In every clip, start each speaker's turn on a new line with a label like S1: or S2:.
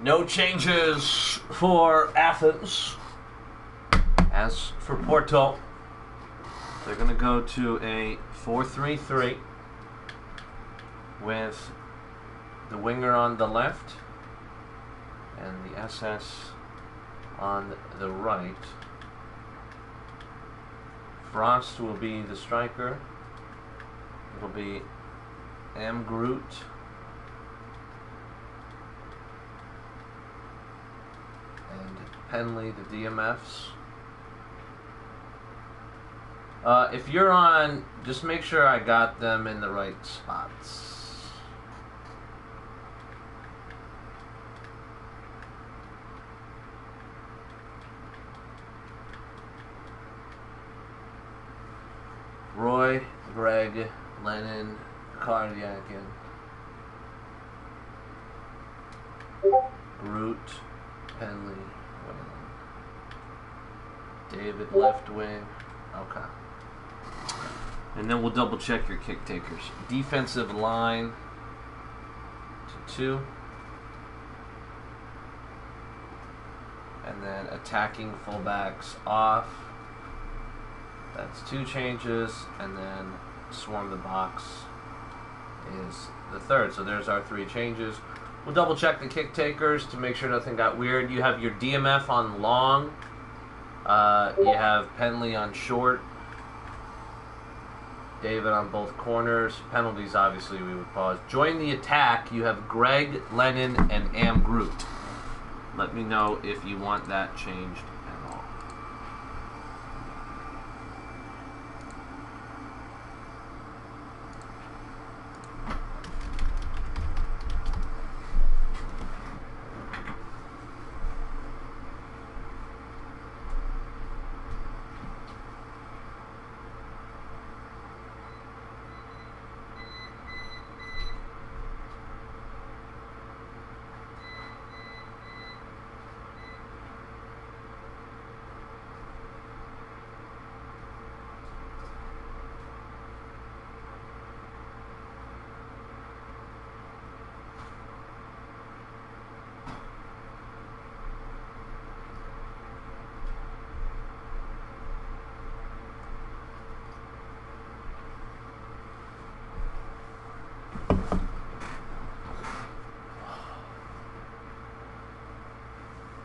S1: No changes for Athens. As for Porto, they're going to go to a 4-3-3 with the winger on the left and the SS on the right. Frost will be the striker. It'll be M. Groot. And Penley, the DMFs. If you're on, just make sure I got them in the right spots. Roy, Greg, Lennon, Cardiakin, Groot, Penley, Whalen, David, left wing. Okay. And then we'll double check your kick takers. Defensive line to 2. And then attacking fullbacks off. That's 2 changes. And then swarm the box is the 3rd. So there's our 3 changes. We'll double check the kick takers to make sure nothing got weird. You have your DMF on long. You have Penley on short. David on both corners. Penalties, obviously, we would pause. Join the attack. You have Greg, Lennon, and Am Groot. Let me know if you want that changed at all.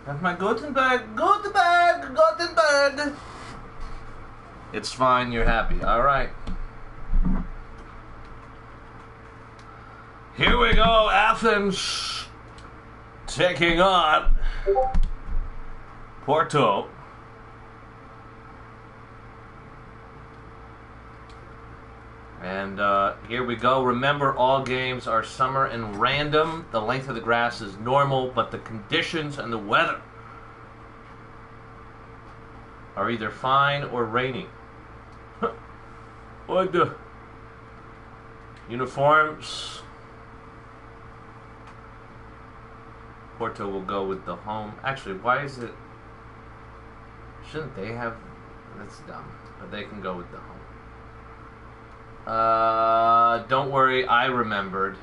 S1: That's my Gutenberg. It's fine, you're happy. Alright. Here we go, Athens taking on Porto. And here we go. Remember, all games are summer and random. The length of the grass is normal, but the conditions and the weather are either fine or raining. What the? Uniforms. Porto will go with the home. Actually, why is it? Shouldn't they have? That's dumb. But they can go with the home. Don't worry, I remembered.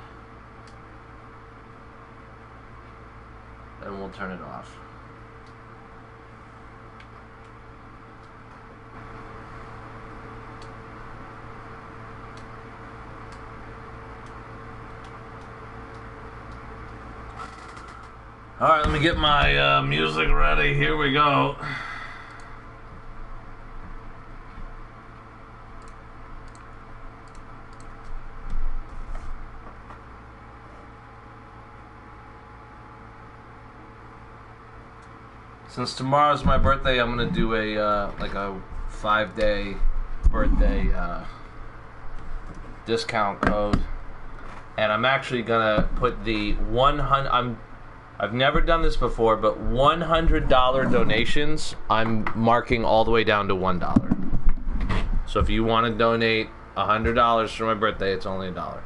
S1: And we'll turn it off. Alright, let me get my music ready. Here we go. Since tomorrow's my birthday, I'm gonna do a like a 5-day birthday discount code, and I'm actually gonna put the 100. I've never done this before, but $100 donations, I'm marking all the way down to $1. So if you want to donate $100 for my birthday, it's only $1.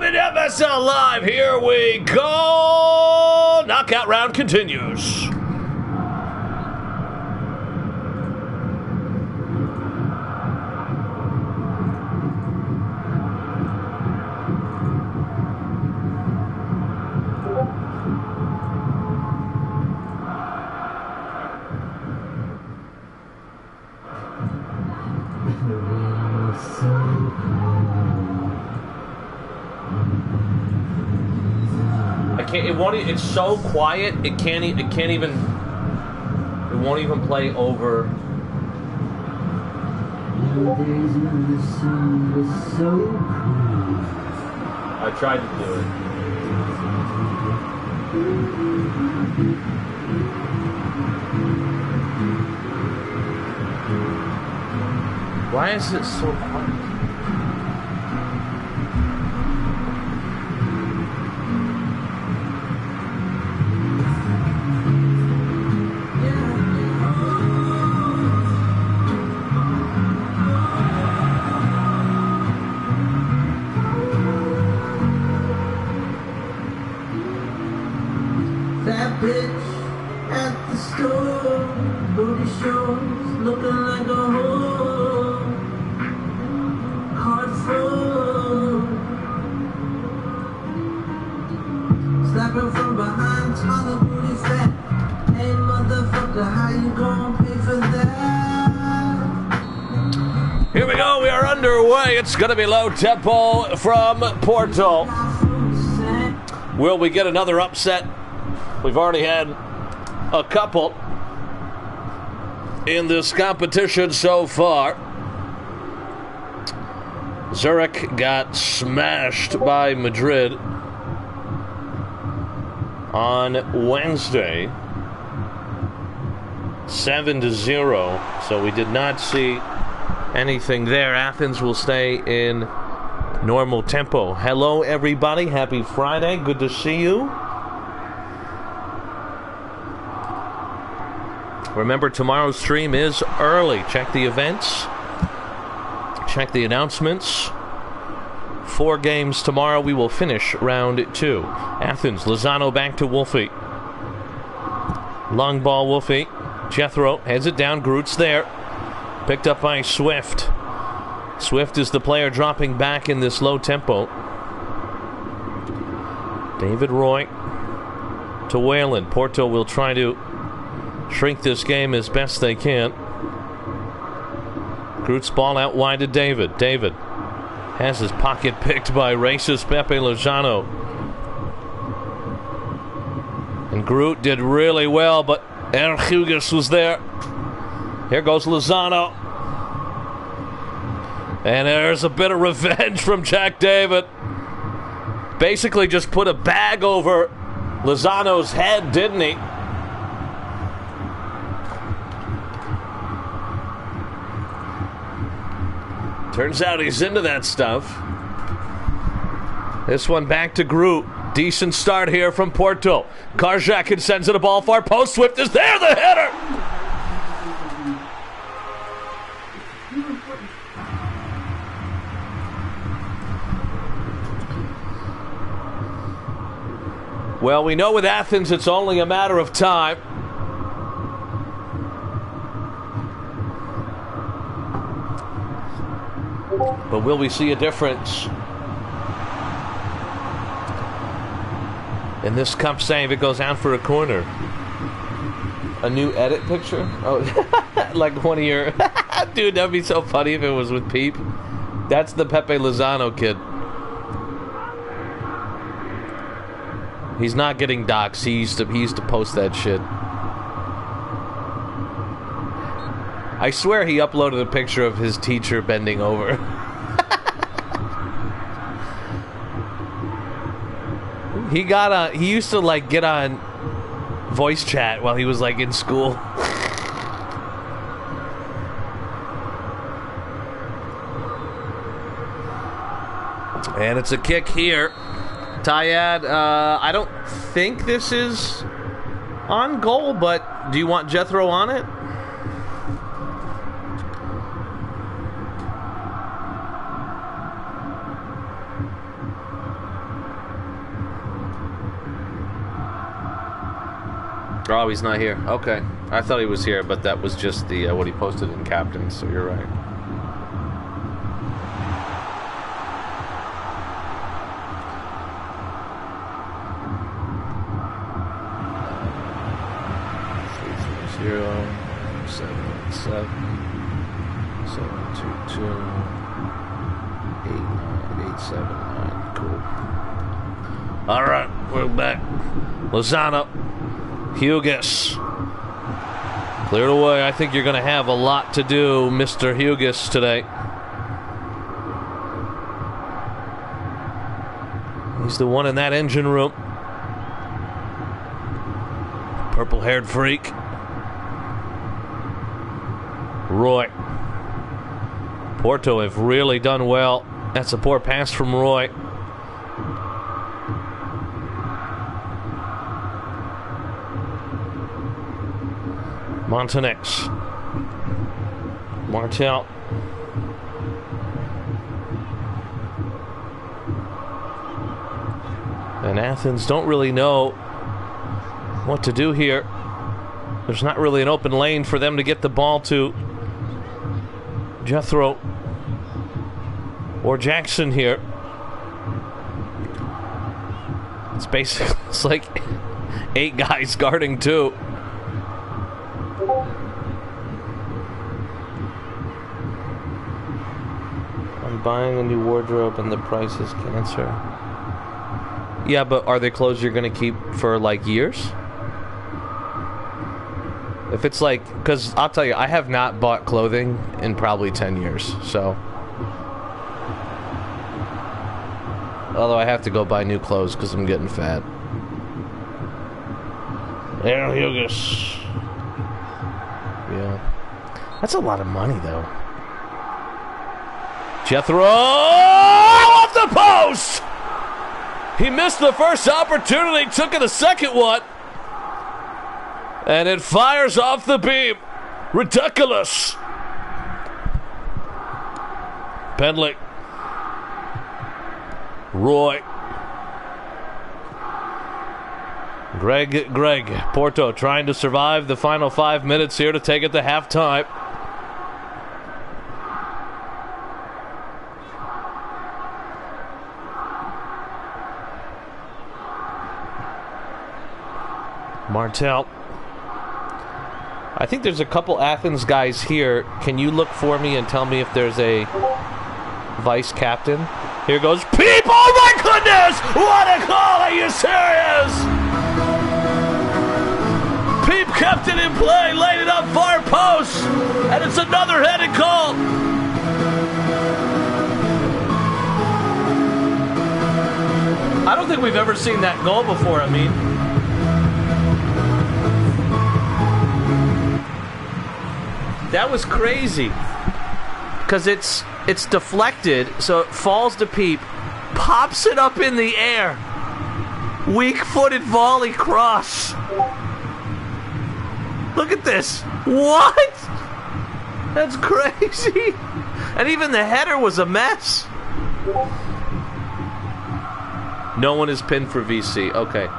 S2: WMSL Live, here we go. Knockout round continues. It's so quiet. It can't even. It won't even play over. I tried to do it. Why is it so quiet? Here we go, we are underway. It's going to be low tempo from Porto. Will we get another upset? We've already had a couple in this competition so far. Zurich got smashed by Madrid on Wednesday, 7-0. So we did not see anything there. Athens will stay in normal tempo. Hello, everybody. Happy Friday. Good to see you. Remember, tomorrow's stream is early. Check the events. Check the announcements. 4 games tomorrow. We will finish round 2. Athens, Lozano back to Wolfie. Long ball, Wolfie. Jethro heads it down. Groot's there. Picked up by Swift. Swift is the player dropping back in this low tempo. David Roy to Whalen. Porto will try to shrink this game as best they can. Groot's ball out wide to David. David has his pocket picked by racist Pepe Lozano. And Groot did really well, but Erhugas was there. Here goes Lozano. And there's a bit of revenge from Jack David. Basically just put a bag over Lozano's head, didn't he? Turns out he's into that stuff. This one back to Groot. Decent start here from Porto. Karjak sends it a ball far post. Swift is there, the header! Well, we know with Athens it's only a matter of time. But will we see a difference in this cup save? It goes out for a corner. A new edit picture? Oh, like one of your... Dude, that'd be so funny if it was with Peep. That's the Pepe Lozano kid. He's not getting doxxed. He used to post that shit. I swear he uploaded a picture of his teacher bending over. He used to like get on voice chat while he was like in school. And it's a kick here. Tyad, I don't think this is on goal, but do you want Jethro on it? Oh, he's not here. Okay. I thought he was here, but that was just the what he posted in captain, so you're right. Zero 717 722 89879. Cool. All right, we're back. Lozano, Hughes, cleared away. I think you're going to have a lot to do, Mr. Hughes, today. He's the one in that engine room. Purple-haired freak. Roy. Porto have really done well. That's a poor pass from Roy. Montanex. Martel. And Athens don't really know what to do here. There's not really an open lane for them to get the ball to. Jethro or Jackson here. It's basically, it's like 8 guys guarding 2. I'm buying a new wardrobe and the price is cancer. Yeah, but are they clothes you're going to keep for like years? If it's like, because I'll tell you, I have not bought clothing in probably 10 years, so. Although I have to go buy new clothes because I'm getting fat. Aaron Hughes. Yeah. That's a lot of money, though. Jethro off the post! He missed the first opportunity, took the second one. And it fires off the beam. Ridiculous. Pendley. Roy. Greg. Porto trying to survive the final 5 minutes here to take it to halftime. Martel. I think there's a couple Athens guys here. Can you look for me and tell me if there's a vice captain? Here goes Peep! Oh my goodness! What a call! Are you serious? Peep kept it in play, laid it up far post, and it's another headed call. I don't think we've ever seen that goal before, I mean. That was crazy. Because it's deflected, so it falls to Peep, pops it up in the air. Weak-footed volley cross. Look at this. What? That's crazy. And even the header was a mess. No one is pinned for VC. Okay.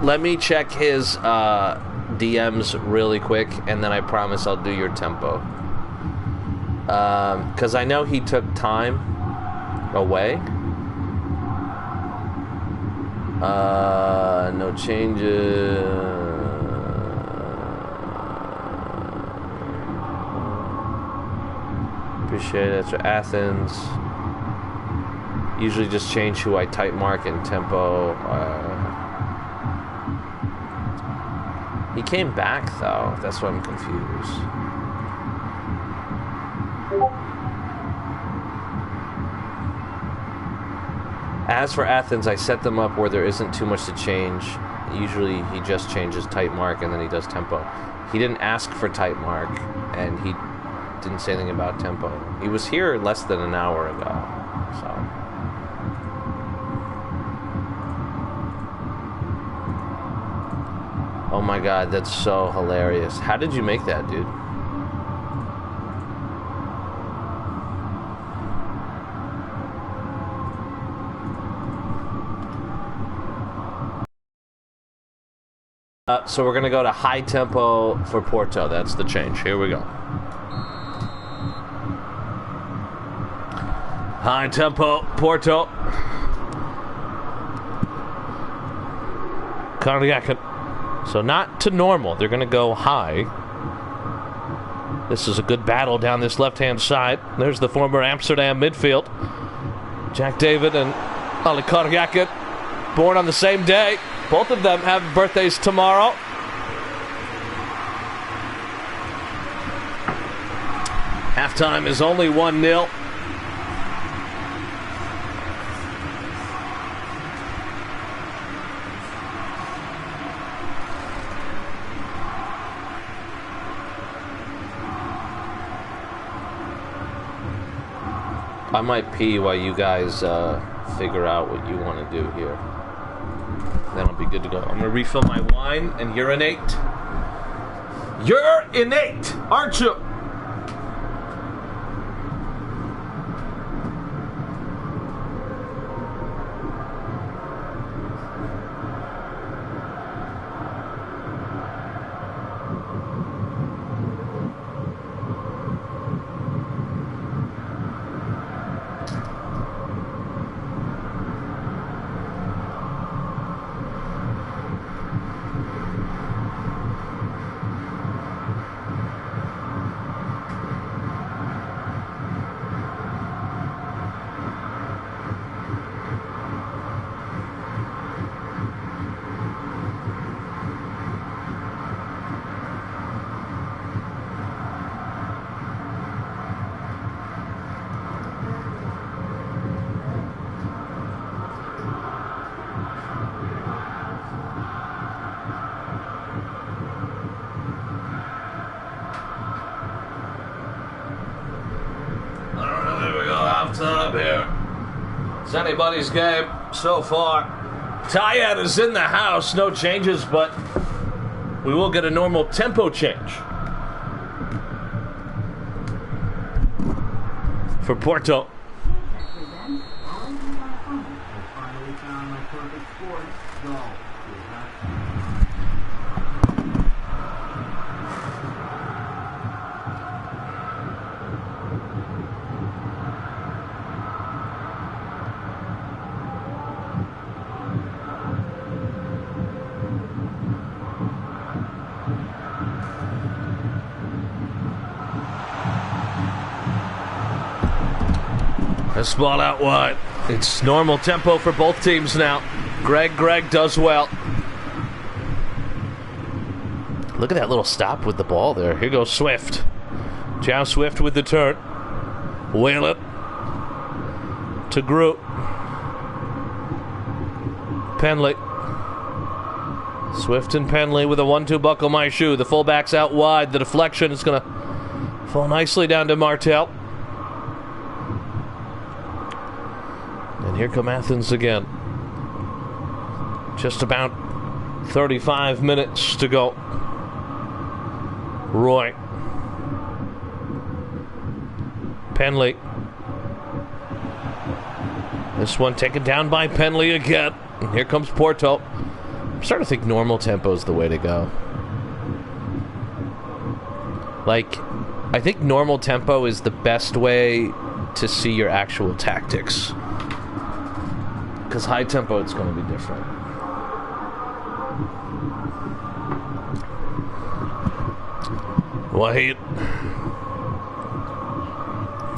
S2: Let me check his DMs really quick, and then I promise I'll do your tempo. Because I know he took time away. No changes. Appreciate it. For Athens. Usually just change who I type mark and tempo. He came back, though. That's why I'm confused. As for Athens, I set them up where there isn't too much to change. Usually he just changes type mark and then he does tempo. He didn't ask for type mark, and he didn't say anything about tempo. He was here less than an hour ago, so... Oh my god, that's so hilarious. How did you make that, dude? So we're going to go to high tempo for Porto. That's the change. Here we go. High tempo, Porto. Cardiac. So not to normal. They're going to go high. This is a good battle down this left-hand side. There's the former Amsterdam midfield. Jack David and Ali Cardiac, born on the same day. Both of them have birthdays tomorrow. Halftime is only 1-0. I might pee while you guys figure out what you want to do here. Then I'll be good to go. I'm going to refill my wine and urinate. You're innate, aren't you? Time here. It's anybody's game so far. Tyad is in the house. No changes, but we will get a normal tempo change for Porto. This ball out wide. It's normal tempo for both teams now. Greg does well. Look at that little stop with the ball there. Here goes Swift. Jow Swift with the turn. Whale it to Groot. Penley. Swift and Penley with a 1-2 buckle my shoe. The fullback's out wide. The deflection is going to fall nicely down to Martel. And here come Athens again. Just about 35 minutes to go. Roy. Penley. This one taken down by Penley again. And here comes Porto. I'm starting to think normal tempo is the way to go. Like, I think normal tempo is the best way to see your actual tactics. Because high tempo, it's going to be different. Wahid.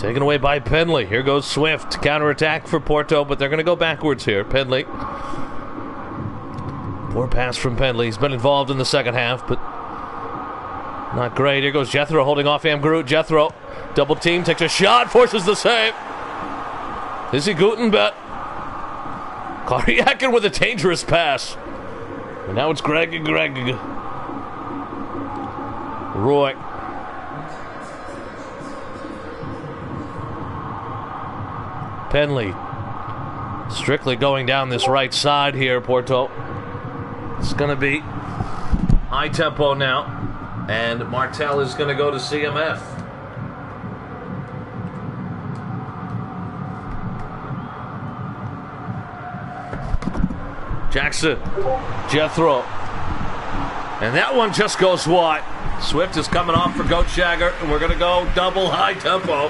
S2: Taken away by Penley. Here goes Swift. Counterattack for Porto, but they're going to go backwards here. Penley. Poor pass from Penley. He's been involved in the second half, but not great. Here goes Jethro holding off Amgroot. Jethro. Double team. Takes a shot. Forces the save. Izzy Gutenbet. Karyakin with a dangerous pass. And now it's Greg. Roy. Penley. Strictly going down this right side here, Porto. It's going to be high tempo now. And Martel is going to go to CMF. Jackson, Jethro, And that one just goes wide. Swift is coming off for Goat Shagger, and we're going to go double high tempo.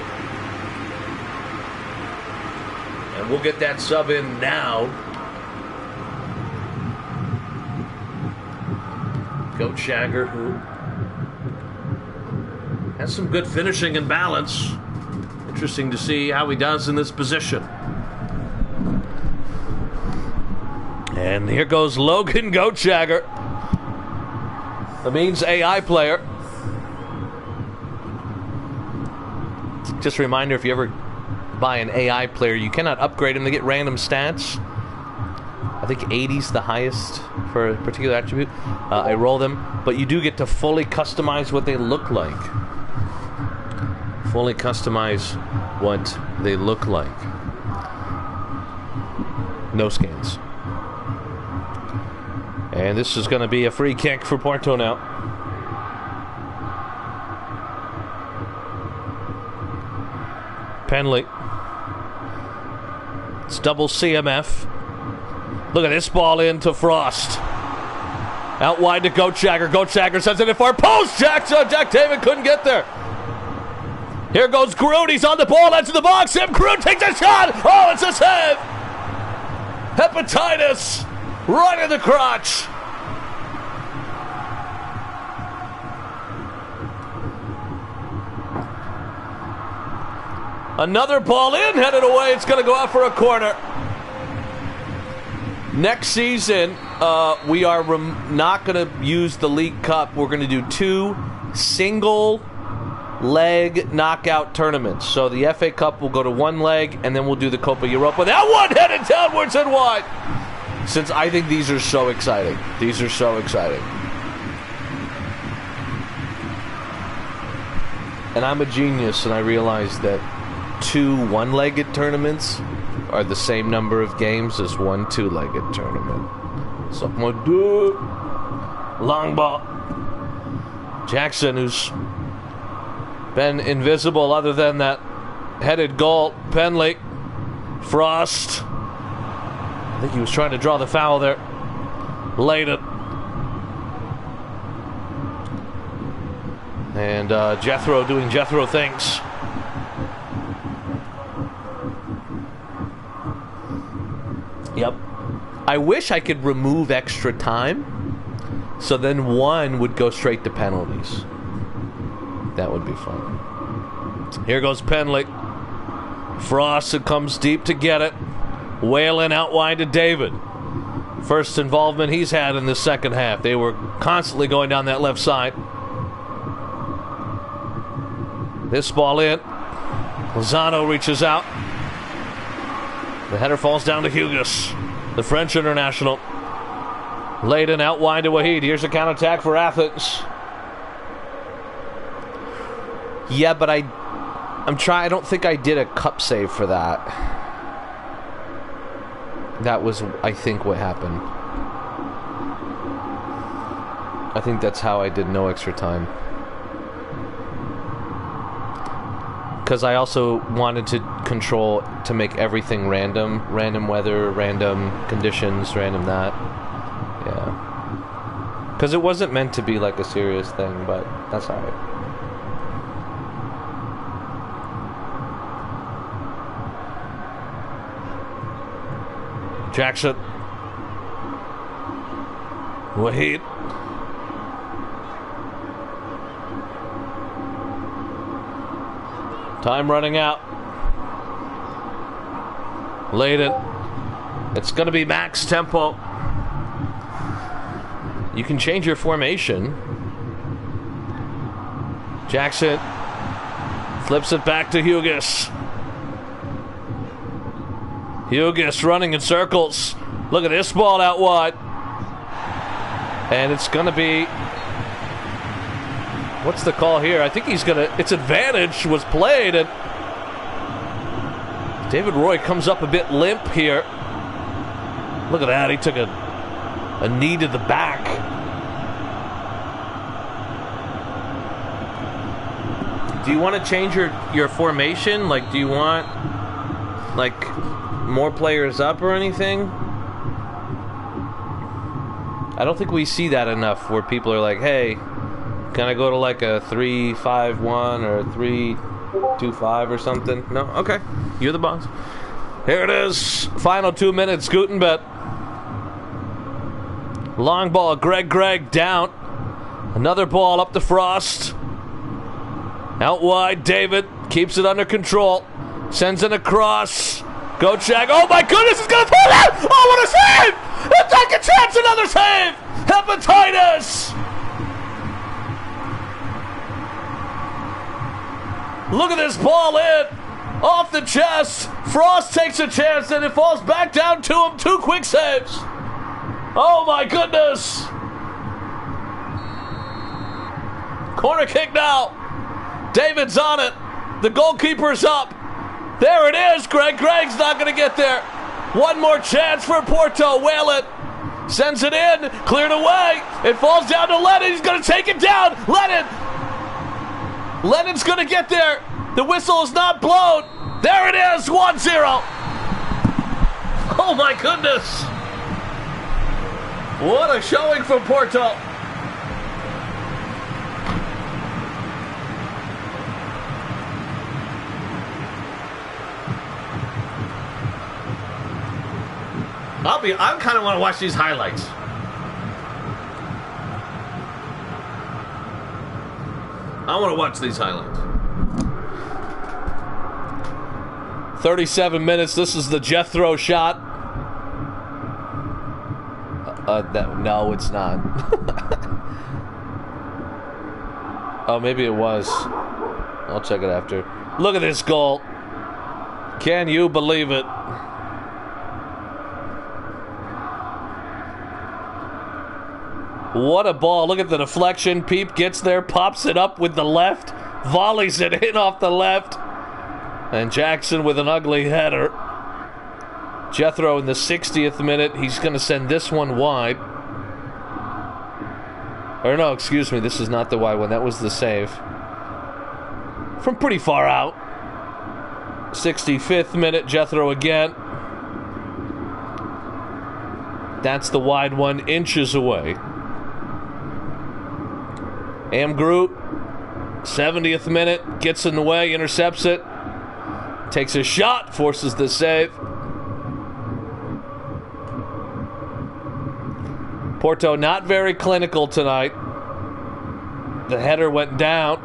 S2: And we'll get that sub in now. Goat Shagger, who has some good finishing and balance. Interesting to see how he does in this position. And here goes Logan Goat Shagger. That means AI player. Just a reminder, if you ever buy an AI player, you cannot upgrade them to get random stats. I think 80's the highest for a particular attribute. I roll them, but you do get to fully customize what they look like. Fully customize what they look like. No scans. And this is going to be a free kick for Porto now. Penley. It's double CMF. Look at this ball into Frost. Out wide to Goat Shagger. Goat Shagger sends it in far post. Jack David couldn't get there. Here goes Groot. He's on the ball, edge of the box. Tim Groot takes a shot. Oh, it's a save. Hepatitis. Right in the crotch. Another ball in, headed away. It's going to go out for a corner. Next season, we are not going to use the League Cup. We're going to do 2 single leg knockout tournaments. So the FA Cup will go to 1 leg, and then we'll do the Copa Europa. That one headed downwards and wide. Since I think these are so exciting. These are so exciting. And I'm a genius, and I realize that 2 one-legged tournaments are the same number of games as 1 two-legged tournament. So I'm going to do it. Long ball. Jackson, who's been invisible other than that headed goal. Penley. Frost. I think he was trying to draw the foul there. Laid it. And Jethro doing Jethro things. Yep. I wish I could remove extra time, so then 1 would go straight to penalties. That would be fun. Here goes Penley. Frost comes deep to get it. Whalen out wide to David. First involvement he's had in the second half. They were constantly going down that left side. This ball in. Lozano reaches out. The header falls down to Hugas, the French international. Layden out wide to Wahid. Here's a counterattack for Athens. Yeah, but I don't think I did a cup save for that. That was, I think, what happened. I think that's how I did no extra time. Because I also wanted to control to make everything random. Random weather, random conditions, random that. Yeah. Because it wasn't meant to be like a serious thing, but that's alright. Jackson. Wahid. Time running out. Layden. It's going to be max tempo. You can change your formation. Jackson flips it back to Hugas. Hugas running in circles. Look at this ball out wide. And it's going to be... What's the call here? I think he's going to... It's advantage was played, and David Roy comes up a bit limp here. Look at that. He took a knee to the back. Do you want to change your formation? Like, do you want, like, more players up or anything? I don't think we see that enough where people are like, hey, can I go to like a 3-5-1 or 3-2-5 or something? No? Okay. You're the boss. Here it is. Final 2 minutes. Gutenberg. Long ball. Greg down. Another ball up to Frost. Out wide. David keeps it under control. Sends it across. Go check. Oh my goodness, he's going to pull it! Oh, what a save! And second chance, another save! Hepatitis! Look at this ball in. Off the chest. Frost takes a chance and it falls back down to him. 2 quick saves. Oh my goodness. Corner kick now. David's on it. The goalkeeper's up. There it is. Greg's not going to get there. One more chance for Porto. Whale it. Sends it in. Cleared away. It falls down to Lennon. He's going to take it down. Lennon's going to get there. The whistle is not blown. There it is. 1-0. Oh my goodness. What a showing from Porto. I kind of want to watch these highlights. I want to watch these highlights. 37 minutes. This is the Jethro shot. No, it's not. Oh, maybe it was. I'll check it after. Look at this goal. Can you believe it? What a ball. Look at the deflection. Peep gets there, pops it up with the left, volleys it in off the left. And Jackson with an ugly header. Jethro in the 60th minute. He's going to send this one wide. Or no, excuse me. This is not the wide one. That was the save. From pretty far out. 65th minute. Jethro again. That's the wide one, inches away. Amgroot, 70th minute, gets in the way, intercepts it, takes a shot, forces the save. Porto not very clinical tonight. The header went down.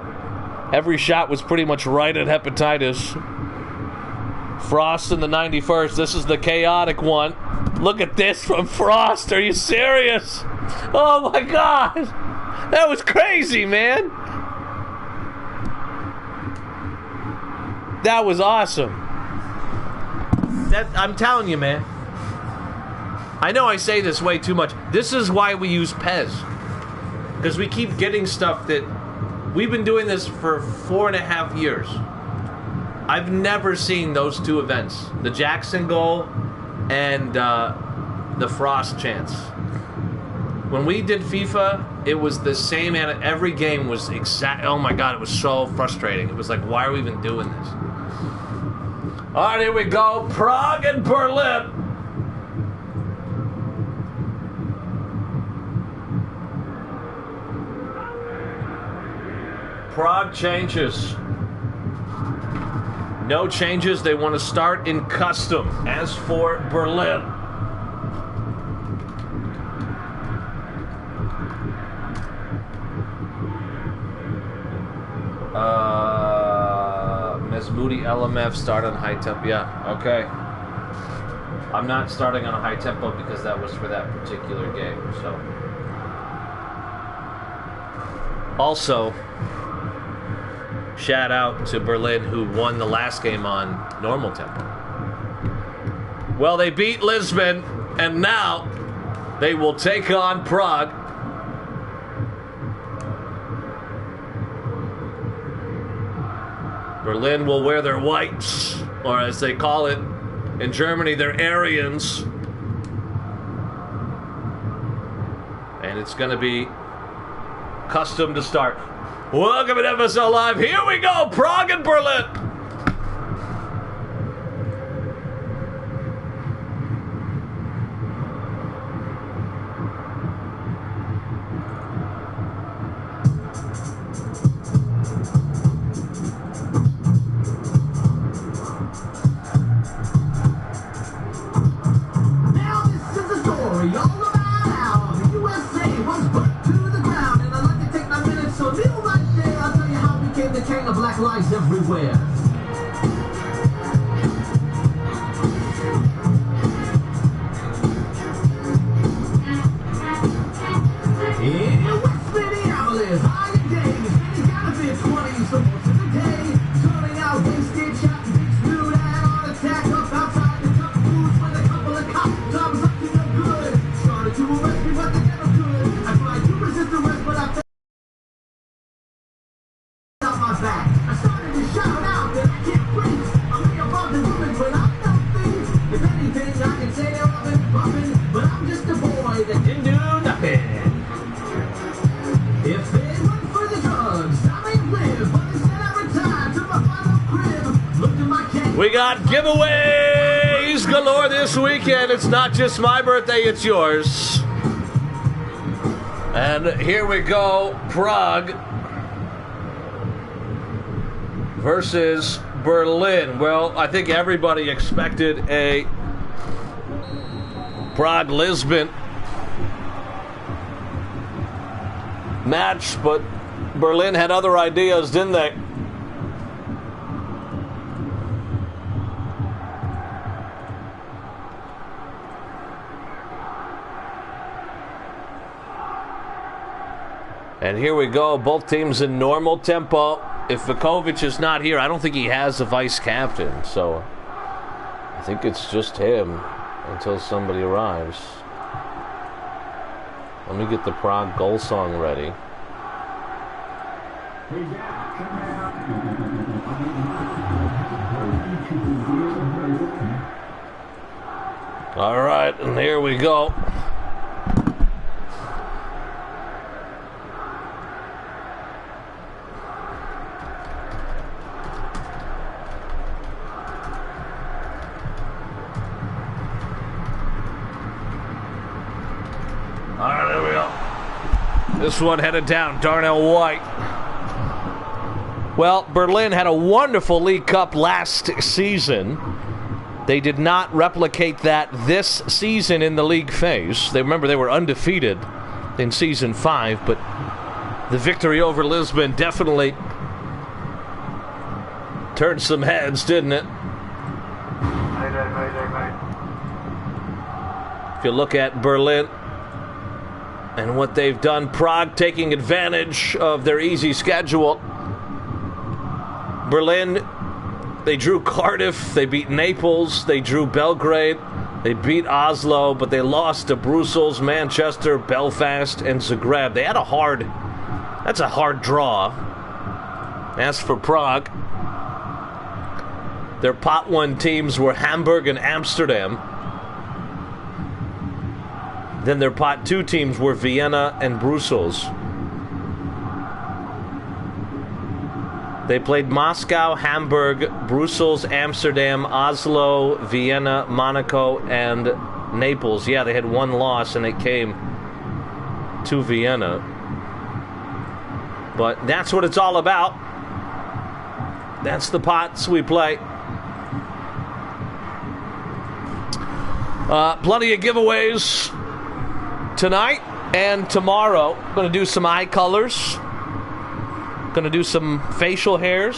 S2: Every shot was pretty much right at Hepatitis. Frost in the 91st. This is the chaotic one. Look at this from Frost. Are you serious? Oh my God. That was crazy, man. That was awesome. I'm telling you, man. I know I say this way too much. This is why we use Pez. Because we keep getting stuff that... We've been doing this for 4.5 years. I've never seen those two events. The Jackson goal and the Frost chance. When we did FIFA, it was the same, and every game was exact. Oh my God, it was so frustrating. It was like, why are we even doing this? All right, here we go. Prague and Berlin. Prague changes. No changes. They want to start in custom. As for Berlin. Mesmoudi LMF start on high tempo. Yeah, okay. I'm not starting on a high tempo because that was for that particular game. So, also, shout out to Berlin who won the last game on normal tempo. Well, they beat Lisbon, and now they will take on Prague. Berlin will wear their whites, or as they call it in Germany, their Aryans. And it's going to be custom to start. Welcome to FSL Live. Here we go, Prague and Berlin.
S3: everywhere. In West Minneapolis, higher days, many counterfeit 20s, so most of the day, turning out wasted, shot, big screwed, and on attack up outside the cup booths with a couple of cops. I was up to no good. Started to arrest me, but they never could. I tried to resist arrest, but I fell out my back. I started to shout out that I can't breathe. I'm way above the ruins, but I'm no thief. If anything, I can say I've been bumping, but I'm just a boy that didn't do nothing. If it weren't for the drugs, I may live, but instead I retired to my final crib. Looked at my cat.
S2: We got giveaways galore this weekend. It's not just my birthday, it's yours. And here we go. Prague versus Berlin. Well, I think everybody expected a Prague-Lisbon match, but Berlin had other ideas, didn't they? And here we go, both teams in normal tempo. If Vukovic is not here, I don't think he has a vice captain, so I think it's just him until somebody arrives. Let me get the Prague goal song ready. All right, and here we go. All right, there we go. This one headed down, Darnell White. Well, Berlin had a wonderful League Cup last season. They did not replicate that this season in the league phase. Remember, they were undefeated in Season 5, but the victory over Lisbon definitely turned some heads, didn't it? If you look at Berlin and what they've done, Prague taking advantage of their easy schedule. Berlin, they drew Cardiff, they beat Naples, they drew Belgrade, they beat Oslo, but they lost to Brussels, Manchester, Belfast, and Zagreb. They had that's a hard draw. As for Prague, their Pot 1 teams were Hamburg and Amsterdam. Then their Pot 2 teams were Vienna and Brussels. They played Moscow, Hamburg, Brussels, Amsterdam, Oslo, Vienna, Monaco, and Naples. Yeah, they had one loss, and it came to Vienna. But that's what it's all about. That's the pots we play. Plenty of giveaways tonight and tomorrow. Going to do some eye colors. Going to do some facial hairs.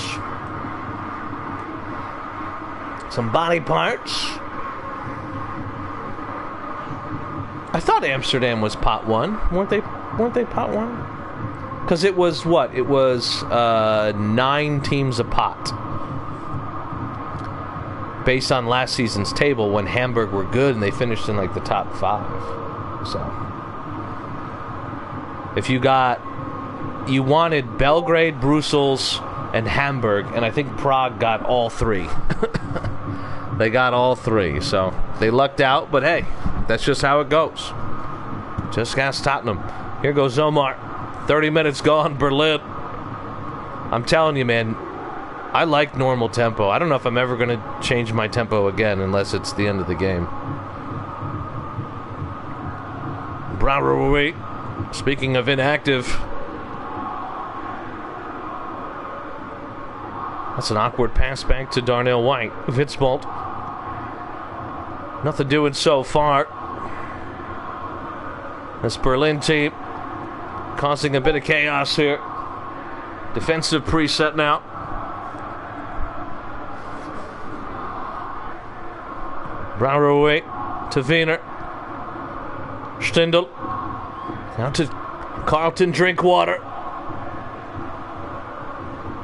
S2: Some body parts. I thought Amsterdam was Pot 1. Weren't they Pot 1? Because it was what? It was 9 teams a pot. Based on last season's table when Hamburg were good and they finished in like the top 5. So if you wanted Belgrade, Brussels, and Hamburg, and I think Prague got all 3. They got all 3, so they lucked out, but hey, that's just how it goes. Just ask Tottenham. Here goes Omar. 30 minutes gone, Berlin. I'm telling you, man, I like normal tempo. I don't know if I'm ever going to change my tempo again unless it's the end of the game. Broward, speaking of inactive, that's an awkward pass back to Darnell White. Vitzbolt. Nothing doing so far. This Berlin team causing a bit of chaos here. Defensive preset now. Brower to Wiener. Stindl. Now to Carlton Drinkwater.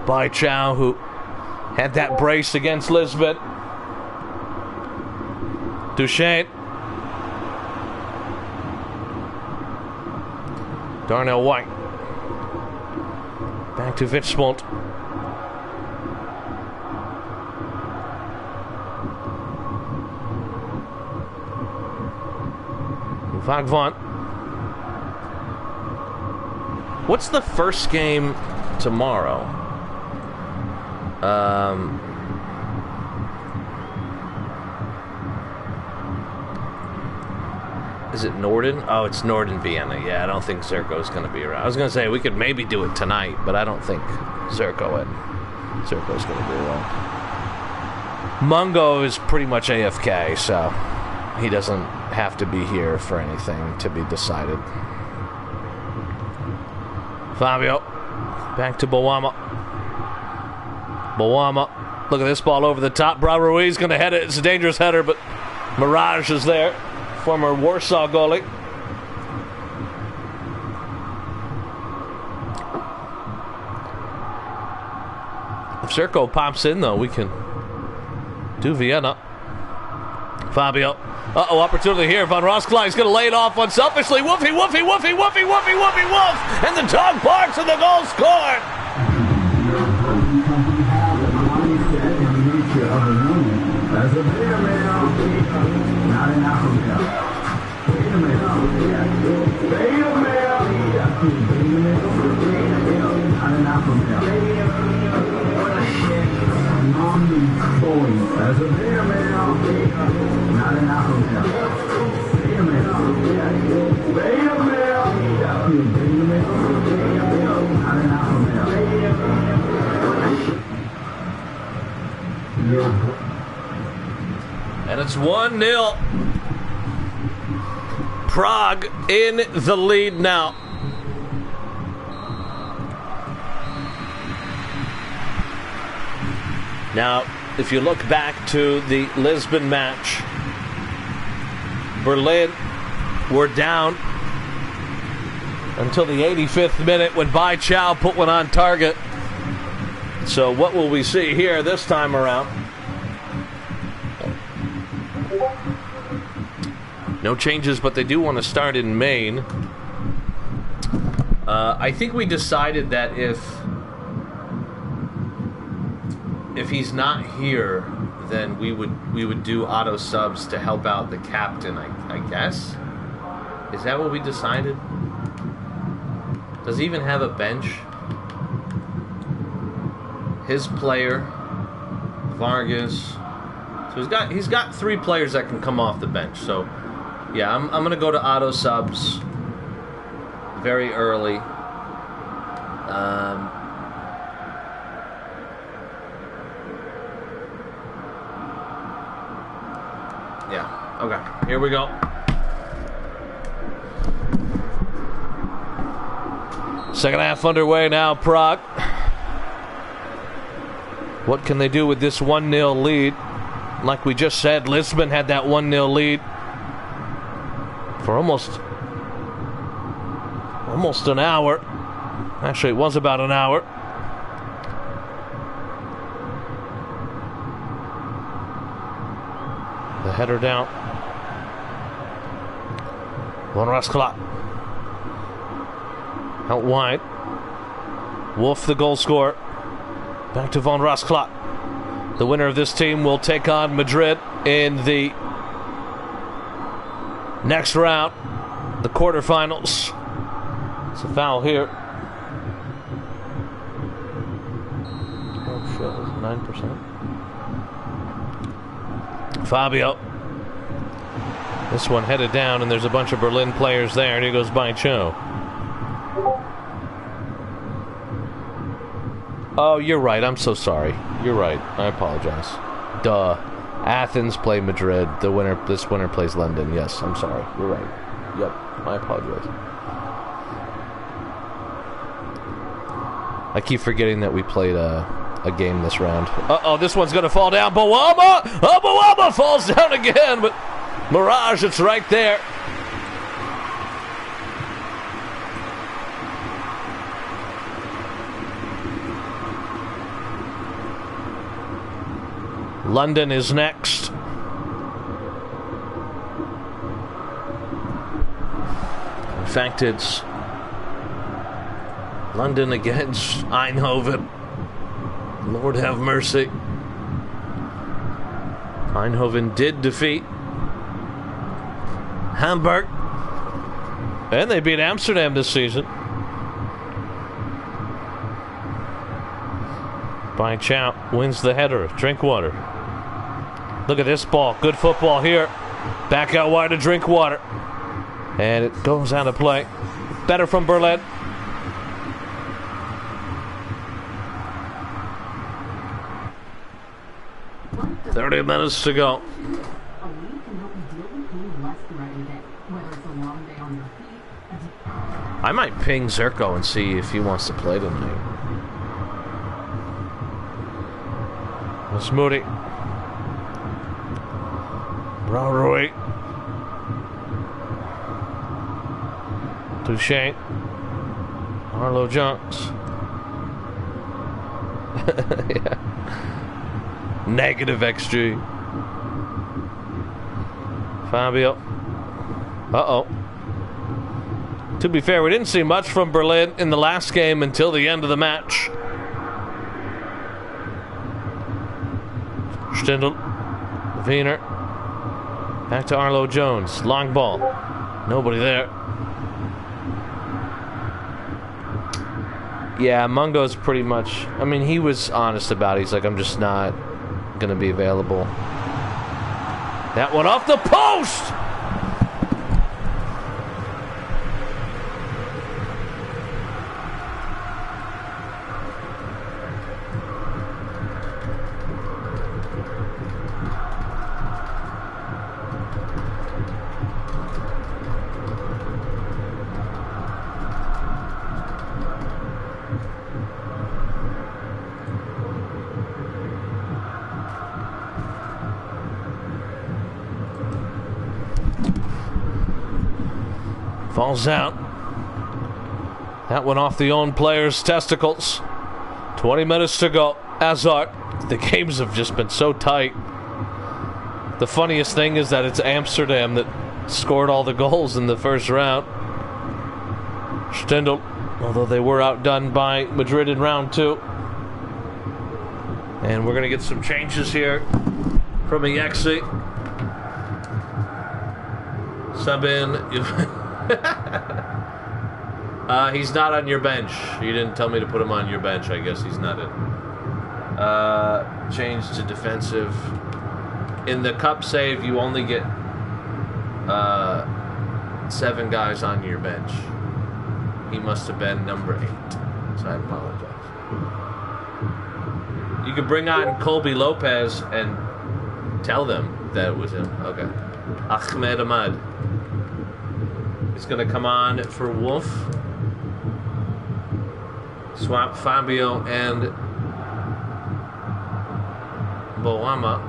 S2: By Chow, who had that brace against Lisbon. Duchesne. Darnell White. Back to Vitsmold. Vagvan. What's the first game tomorrow? Is it Norden? Oh, it's Norden Vienna. Yeah, I don't think Zerko's going to be around. I was going to say we could maybe do it tonight, but I don't think Zerko's going to be around. Mungo is pretty much AFK, so he doesn't have to be here for anything to be decided. Fabio. Back to Bawama. Look at this ball over the top. Brau Ruiz going to head it. It's a dangerous header, but Mirage is there. Former Warsaw goalie. If Zerko pops in, though, we can do Vienna. Fabio. Uh-oh, opportunity here. Von Rosklein going to lay it off unselfishly. Woofy, woofy, woofy, woofy, woofy, woofy, woof. And the dog barks and the goal scored. And it's 1-0. Prague in the lead now. Now, if you look back to the Lisbon match, Berlin were down until the 85th minute when Bai Chao put one on target. So what will we see here this time around? No changes, but they do want to start in Maine. I think we decided that if he's not here, then we would do auto subs to help out the captain, I guess. Is that what we decided? Does he even have a bench? His player, Vargas. So he's got 3 players that can come off the bench. So yeah, I'm gonna go to auto subs very early. Yeah, okay, here we go. Second half underway now, Prague. What can they do with this 1-0 lead? Like we just said, Lisbon had that 1-0 lead for almost an hour. Actually, it was about an hour. The header down. Von Raskla. Out wide. Wolf, the goal scorer. Back to Von Raskla. The winner of this team will take on Madrid in the next round, the quarterfinals. It's a foul here. 9%. Fabio. This one headed down, and there's a bunch of Berlin players there, and here goes Bai Cho. Oh, you're right. I'm so sorry. You're right. I apologize. Duh. Athens play Madrid. This winner plays London. Yes, I'm sorry. You're right. Yep. I apologize. I keep forgetting that we played a game this round. Uh-oh, this one's going to fall down. Bawama! Oh, Bawama falls down again, but Mirage, it's right there. London is next. In fact, it's London against Eindhoven. Lord have mercy. Eindhoven did defeat Hamburg, and they beat Amsterdam this season. By Chow wins the header. Drinkwater. Look at this ball. Good football here. Back out wide to Drinkwater. And it goes out of play. Better from Berlin. "30 minutes to go." I might ping Zerko and see if he wants to play tonight. That's Moody. Brownroy. Touche. Arlo Jones. Yeah. Negative XG. Fabio. Uh-oh. To be fair, we didn't see much from Berlin in the last game until the end of the match. Stindl. Wiener. Back to Arlo Jones. Long ball. Nobody there. Yeah, Mungo's pretty much... I mean, he was honest about it. He's like, I'm just not going to be available. That one off the post! Falls out. That one off the own player's testicles. 20 minutes to go. Azar. The games have just been so tight. The funniest thing is that it's Amsterdam that scored all the goals in the first round. Stindl, although they were outdone by Madrid in round 2. And we're going to get some changes here from Ajaxi. Sub in. He's not on your bench. You didn't tell me to put him on your bench. I guess he's not in. Change to defensive. In the cup save, you only get 7 guys on your bench. He must have been number 8. So I apologize. You could bring on Colby Lopez and tell them that it was him. Okay. Ahmed Ahmad. He's going to come on for Wolf. Swap Fabio and Boama.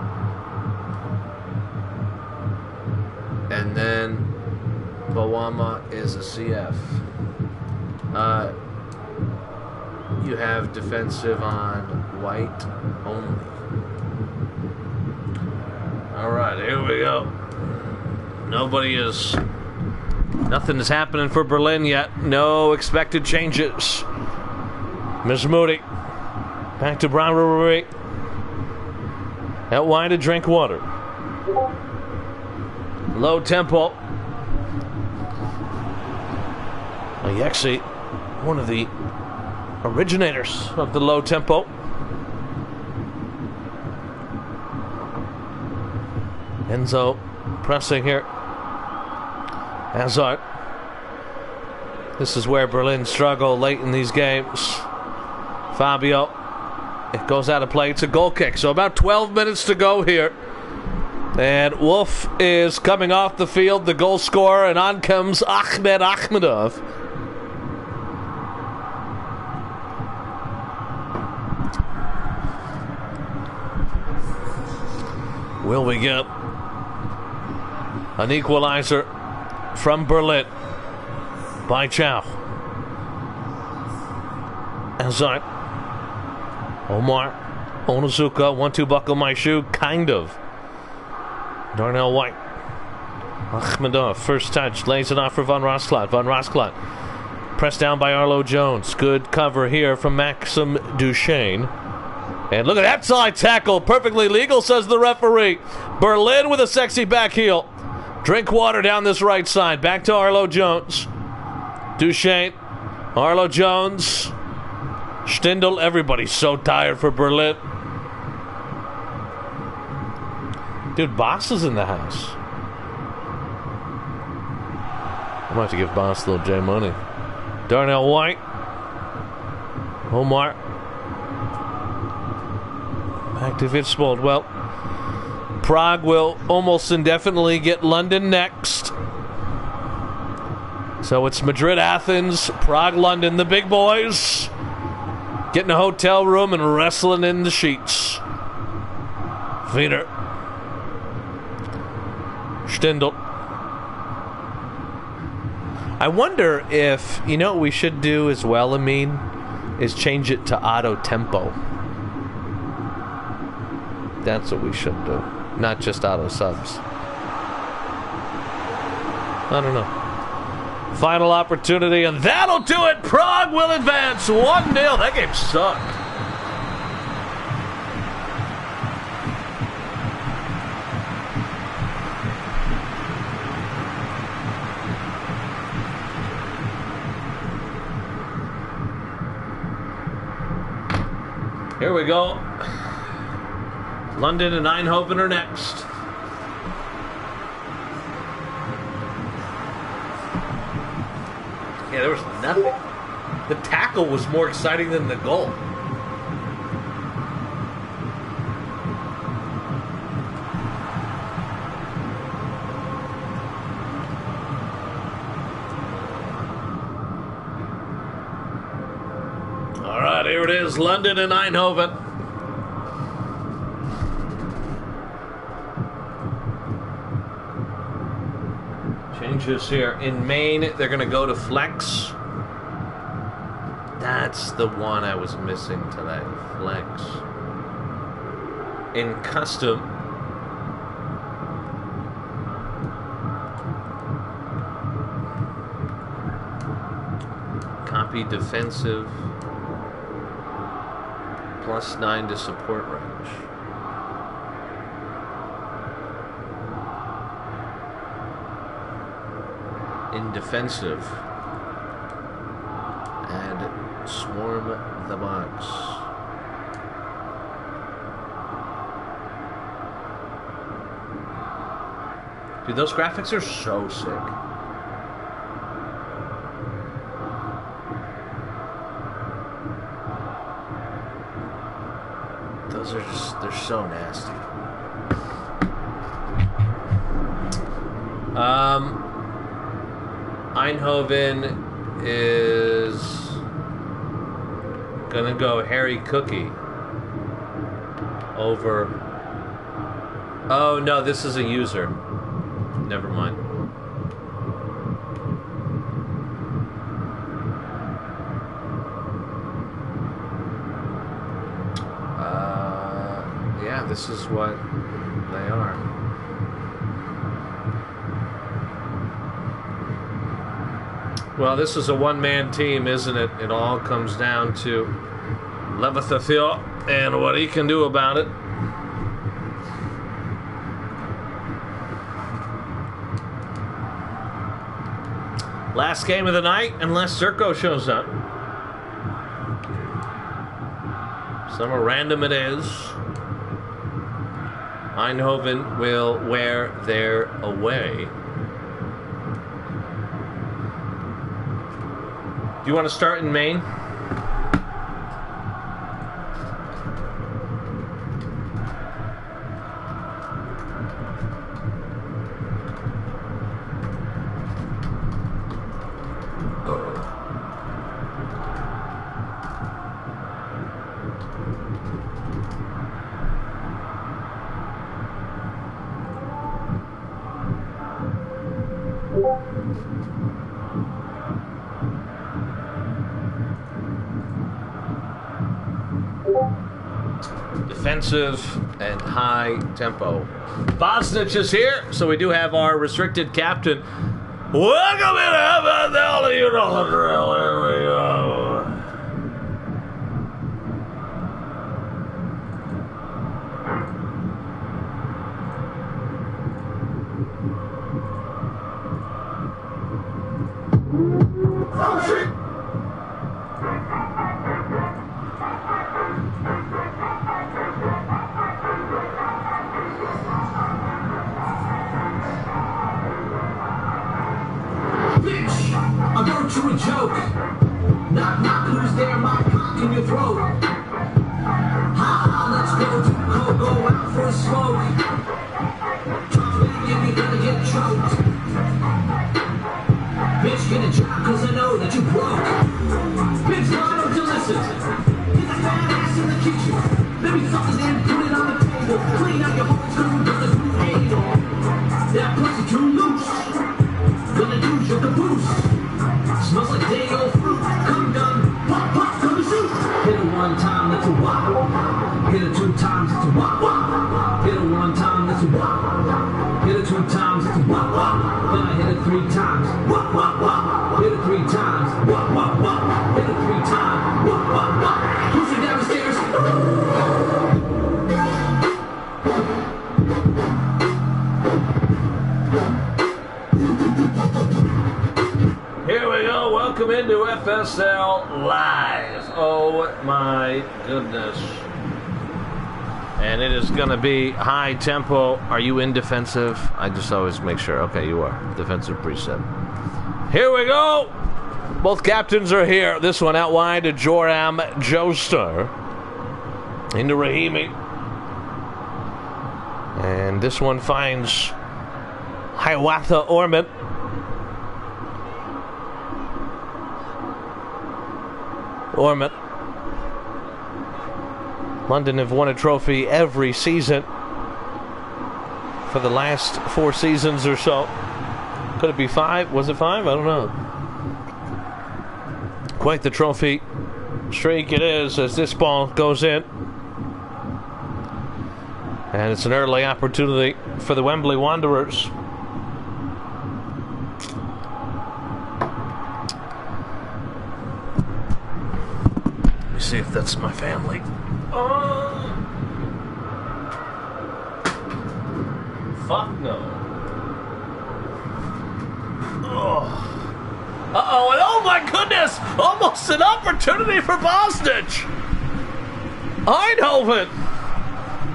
S2: And then Boama is a CF. You have defensive on White only. Alright, here we go. Nothing is happening for Berlin yet. No expected changes. Ms. Moody. Back to Brown Brewery. Out wide to Drinkwater. Low tempo. Ajaxi, one of the originators of the low tempo. Enzo pressing here. Hazard. This is where Berlin struggle late in these games. Fabio. It goes out of play. It's a goal kick. So about 12 minutes to go here. And Wolf is coming off the field, the goal scorer, and on comes Ahmed Ahmedov. Will we get an equalizer from Berlin by Chow? Azar. Omar. Onizuka. 1-2 buckle my shoe. Kind of. Darnell White. Akhmedov. First touch. Lays it off for Van Rosklat. Van Rosklat. Pressed down by Arlo Jones. Good cover here from Maxim Duchesne. And look at that side tackle. Perfectly legal, says the referee. Berlin with a sexy back heel. Drinkwater down this right side. Back to Arlo Jones. Duchesne. Arlo Jones. Stindl. Everybody's so tired for Berlin. Dude, Boss is in the house. I'm going to have to give Boss a little J money. Darnell White. Omar. Back to Fitzbold. Well, Prague will almost indefinitely get London next. So it's Madrid, Athens, Prague, London. The big boys getting a hotel room and wrestling in the sheets. Wiener. Stindl. I wonder if, you know what we should do as well, Amin, is change it to auto tempo. That's what we should do. Not just auto subs. I don't know. Final opportunity, and that'll do it. Prague will advance 1-0. That game sucked. Here we go. London and Eindhoven are next. Yeah, there was nothing. The tackle was more exciting than the goal. All right, here it is, London and Eindhoven. Changes here. In Maine, they're going to go to flex. That's the one I was missing today. Flex. In custom, copy defensive. +9 to support range. In defensive, and swarm the box. Dude, those graphics are so sick. Those are just, they're so nasty. Eindhoven is gonna go Harry Cookie over. Oh no, this is a user. Never mind. Yeah, this is what they are. Well, this is a one-man team, isn't it? It all comes down to Levathathil and what he can do about it. Last game of the night, unless Zerko shows up. Somewhere random it is. Eindhoven will wear their away. Do you want to start in Maine? Defensive and high tempo. Bosnich is here, so we do have our restricted captain. Welcome in, FSL. You know the drill. Here we go.
S3: I'll go to a joke. Knock, knock, who's there? My cock in your throat. Ha ha, let's go to go out for a smoke. Trust me, you're gonna get choked. Bitch, get a job, cause I know that you broke. Bitch, why don't you listen? Get that fat ass in the kitchen. Let me something and put it on the table. Clean out your holes, cause we're gonna do anal. That pussy too loose. Gonna do your caboose. Smells like day old fruit. Come done. Pop, pop, come and shoot. Hit it one time, that's a wop. Hit it two times, it's a wop, wop. Hit it one time, that's a wop. Hit it two times, it's a wop, wop. Then I hit it three times. Wop, wop, wop. Hit it three times. Wop, wop, wop. Hit it three times. Wop, wop, wop. Pushing down the stairs.
S2: Here we go. Welcome into FSL Live. Oh my goodness. And it is going to be high tempo. Are you in defensive? I just always make sure. Okay, you are. Defensive preset. Here we go. Both captains are here. This one out wide to Joram Joestar. Into Rahimi. And this one finds Hiawatha Ormond. Ormond. London have won a trophy every season for the last 4 seasons or so. Could it be 5? Was it 5? I don't know. Quite the trophy streak it is as this ball goes in. And it's an early opportunity for the Wembley Wanderers. Let me see if that's my family. Oh! Fuck no. Oh. Uh-oh, and oh my goodness! Almost an opportunity for Bosnich! Eindhoven!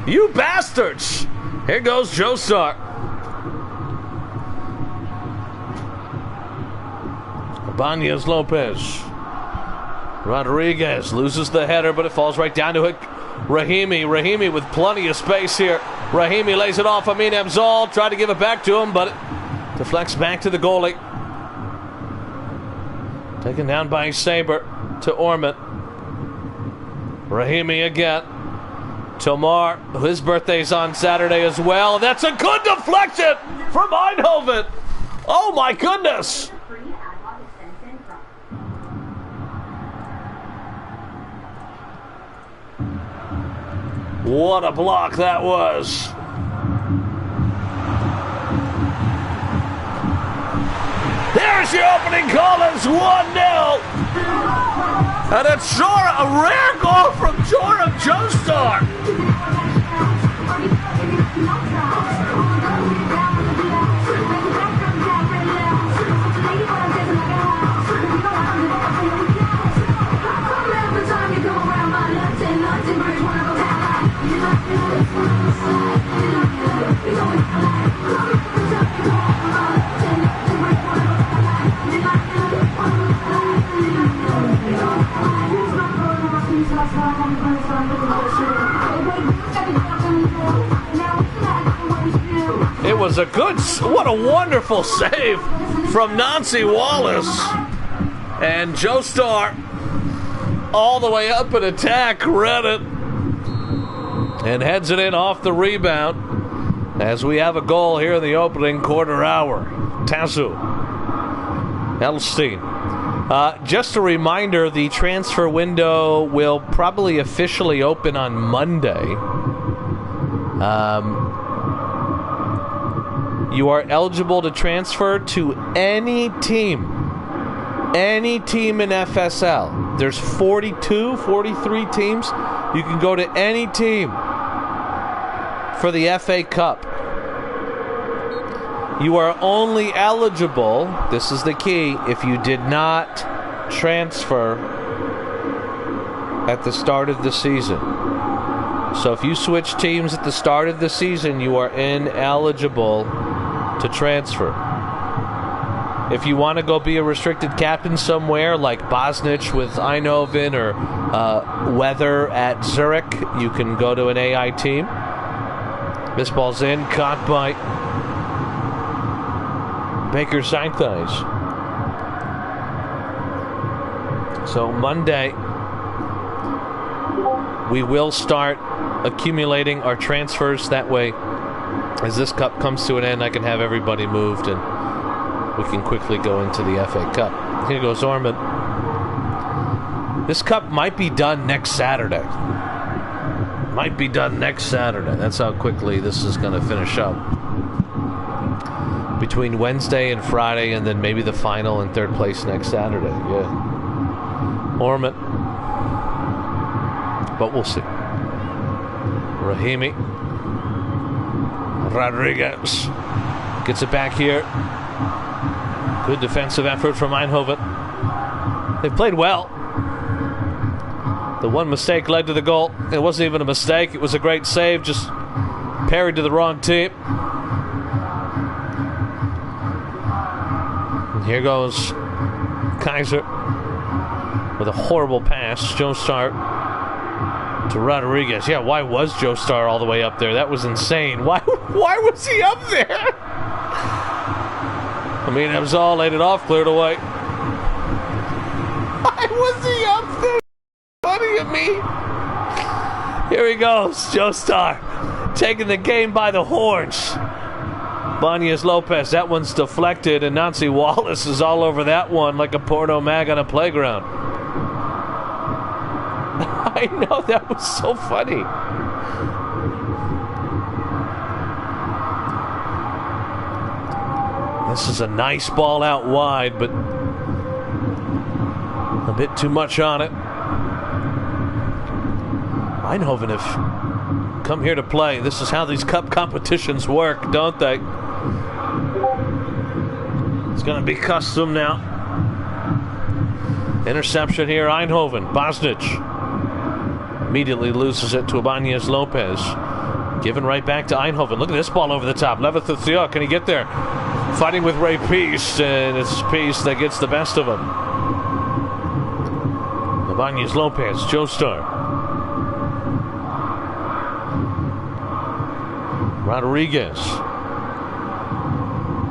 S2: You bastards! Here goes Joestar. Ibanez Lopez. Rodriguez loses the header, but it falls right down to it. Rahimi with plenty of space here. Rahimi lays it off Amin Abzal. Tried to give it back to him, but it deflects back to the goalie. Taken down by Saber to Ormond. Rahimi again. Tomar, his birthday's on Saturday as well. That's a good deflection from Eindhoven. Oh my goodness. What a block that was. There's your opening goal. It's 1-0. And it's a rare goal from Joram Joestar. It was a good, what a wonderful save from Nancy Wallace. And Joestar all the way up in attack, read it, and heads it in off the rebound. as we have a goal here in the opening quarter hour. Tazu Elstein. Just a reminder, the transfer window will probably officially open on Monday. You are eligible to transfer to any team in FSL. There's 43 teams. You can go to any team for the FA Cup. You are only eligible, this is the key, if you did not transfer at the start of the season. So if you switch teams at the start of the season, you are ineligible to transfer. If you want to go be a restricted captain somewhere like Bosnich with Eindhoven or Weather at Zurich, you can go to an AI team. This ball's in, caught by Baker Sankthais. So Monday, we will start accumulating our transfers. That way, as this cup comes to an end, I can have everybody moved and we can quickly go into the FA Cup. Here goes Ormond. This cup might be done next Saturday. That's how quickly this is going to finish up. Between Wednesday and Friday, and then maybe the final and third place next Saturday. Yeah. Ormond. But we'll see. Rahimi. Rodriguez. Gets it back here. Good defensive effort from Eindhoven. They've played well. The one mistake led to the goal. It wasn't even a mistake. It was a great save. Just parried to the wrong team. And here goes Kaiser with a horrible pass. Joestar to Rodriguez. Yeah, why was Joestar all the way up there? That was insane. Why was he up there? I mean, Abzal laid it off, cleared away. Why was he up there? Funny at me. Here he goes, Joestar, taking the game by the horns. Banyas Lopez, that one's deflected, and Nancy Wallace is all over that one like a porno mag on a playground. I know, that was so funny. This is a nice ball out wide, but a bit too much on it. Eindhoven have come here to play. This is how these cup competitions work, don't they? It's going to be custom now. Interception here, Eindhoven. Bosnich immediately loses it to Ibanez Lopez. Given right back to Eindhoven. Look at this ball over the top. Levathuthia, can he get there? Fighting with Ray Peace, and it's Peace that gets the best of him. Ibanez Lopez, Joestar. Rodriguez.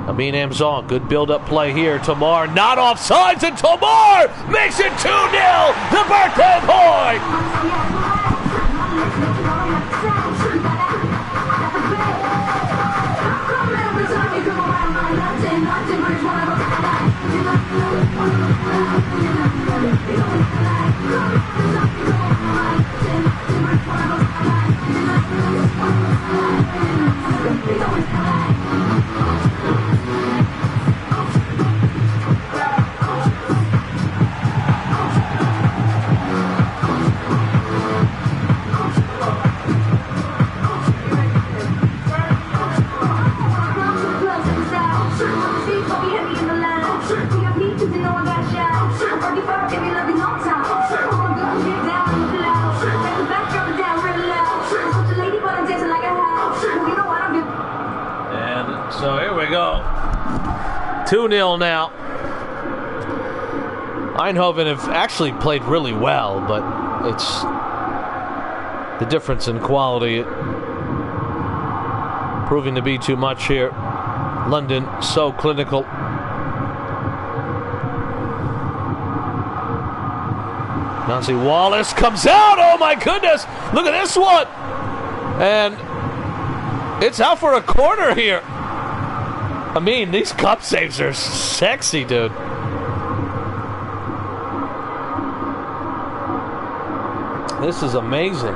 S2: Amin Amzal, good build-up play here. Tamar not offsides, and Tamar makes it 2-0. The birthday boy. So here we go. 2-0 now. Eindhoven have actually played really well, but it's the difference in quality proving to be too much here. London so clinical. Nancy Wallace comes out. Oh my goodness. Look at this one. And It's out for a corner here. I mean, these cup saves are sexy, dude. This is amazing.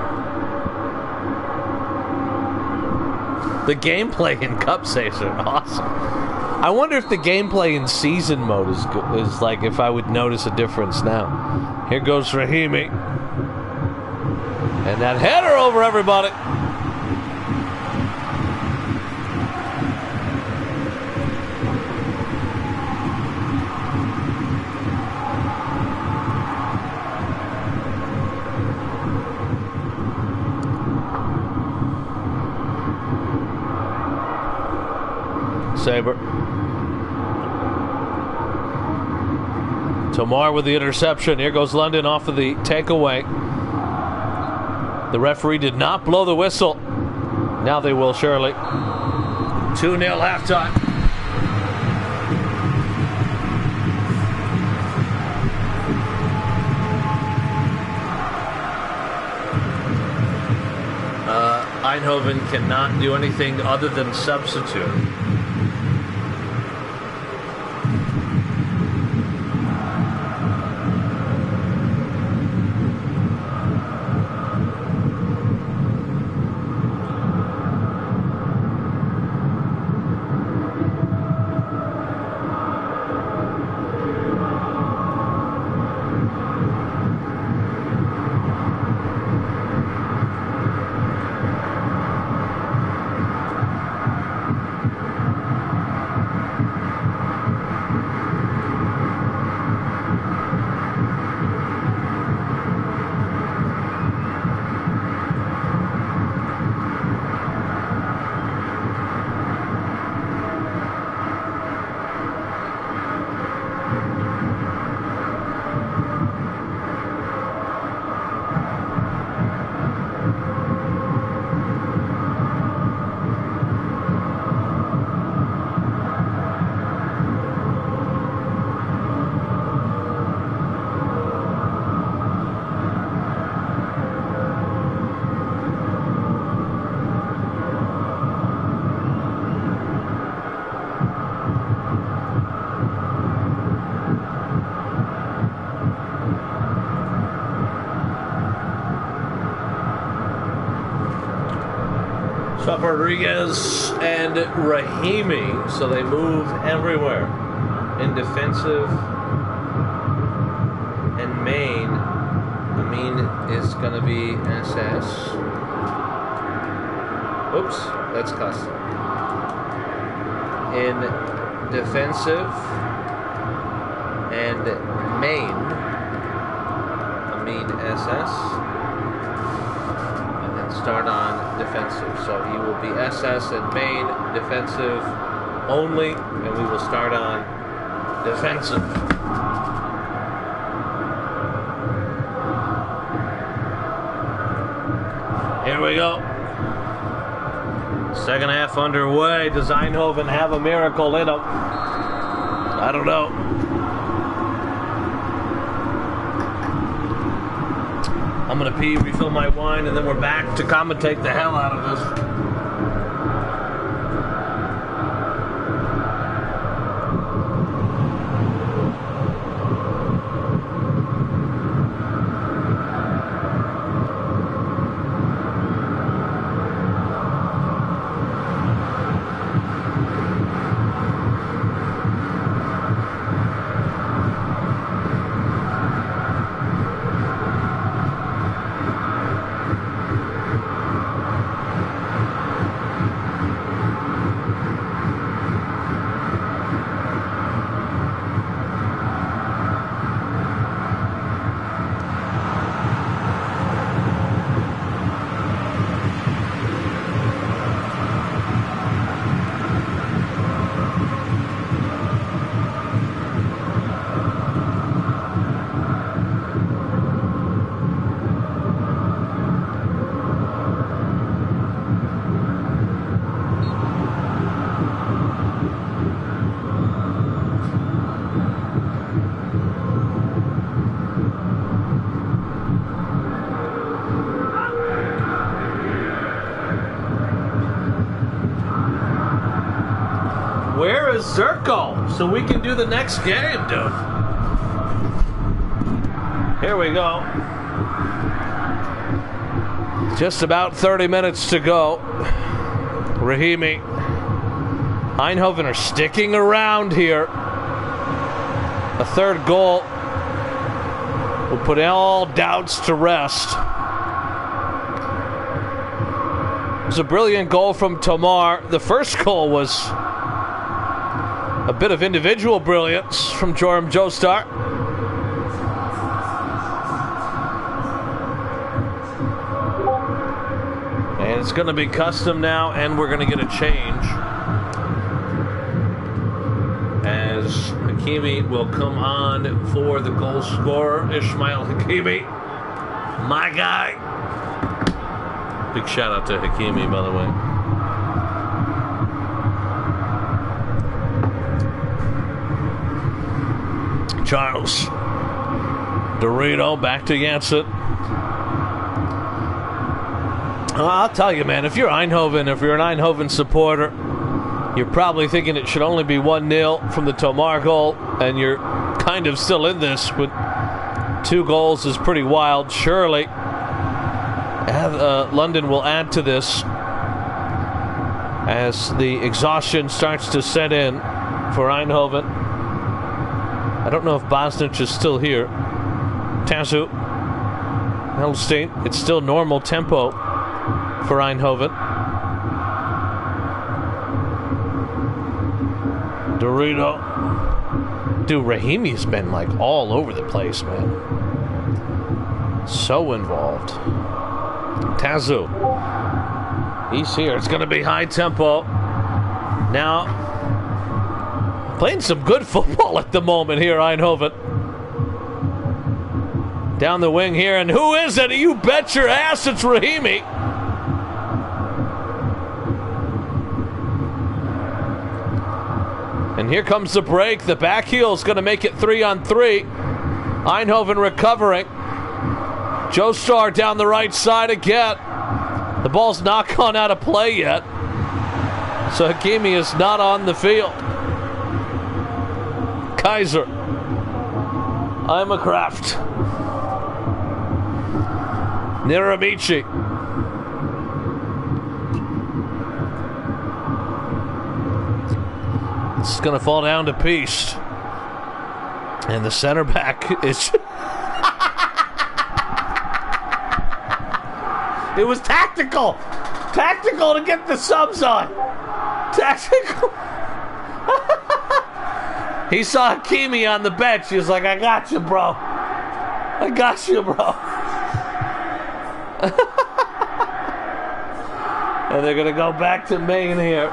S2: The gameplay in cup saves are awesome. I wonder if the gameplay in season mode is like if I would notice a difference now. Here goes Rahimi. And that header over everybody. Saber. Tomar with the interception. Here goes London off of the takeaway. The referee did not blow the whistle. Now they will surely. 2-0 halftime. Eindhoven cannot do anything other than substitute. Rodriguez and Rahimi, so they move everywhere. In defensive and main, Amin is going to be SS. Oops, that's custom. In defensive and main, Amin SS. Start on defensive. So he will be SS and main, defensive only, and we will start on defensive. Here we go. Second half underway. Does Eindhoven have a miracle in them? I don't know. I'm going to pee, refill my wine, and then we're back to commentate the hell out of this. Where is Zirko? So we can do the next game, dude. Here we go. Just about 30 minutes to go. Rahimi. Eindhoven are sticking around here. A third goal will put all doubts to rest. It was a brilliant goal from Tomar. The first goal was a bit of individual brilliance from Joram Joestar. And it's going to be custom now, and we're going to get a change. As Hakimi will come on for the goal scorer, Ismail Hakimi. My guy. Big shout out to Hakimi, by the way. Charles. Dorito back to Janssen. I'll tell you, man, if you're Eindhoven, if you're an Eindhoven supporter, you're probably thinking it should only be 1-0 from the Tomar goal, and you're kind of still in this, but 2 goals is pretty wild. Surely London will add to this as the exhaustion starts to set in for Eindhoven. I don't know if Bosnich is still here. Tazu. Helstein. It's still normal tempo for Eindhoven. Dorito. Dude, Rahimi's been like all over the place, man. So involved. Tazu. He's here. It's going to be high tempo. Now, playing some good football at the moment here, Eindhoven. Down the wing here, and who is it? You bet your ass it's Rahimi. And here comes the break. The back heel is going to make it 3-on-3. Eindhoven recovering. Joestar down the right side again. The ball's not gone out of play yet. So Hakimi is not on the field. Kaiser. I'm a Kraft. Niramichi. It's going to fall down to Piest. And the center back is... It was tactical. Tactical to get the subs on. Tactical. He saw Hakimi on the bench. He was like, I got you, bro. I got you, bro. And they're going to go back to main here.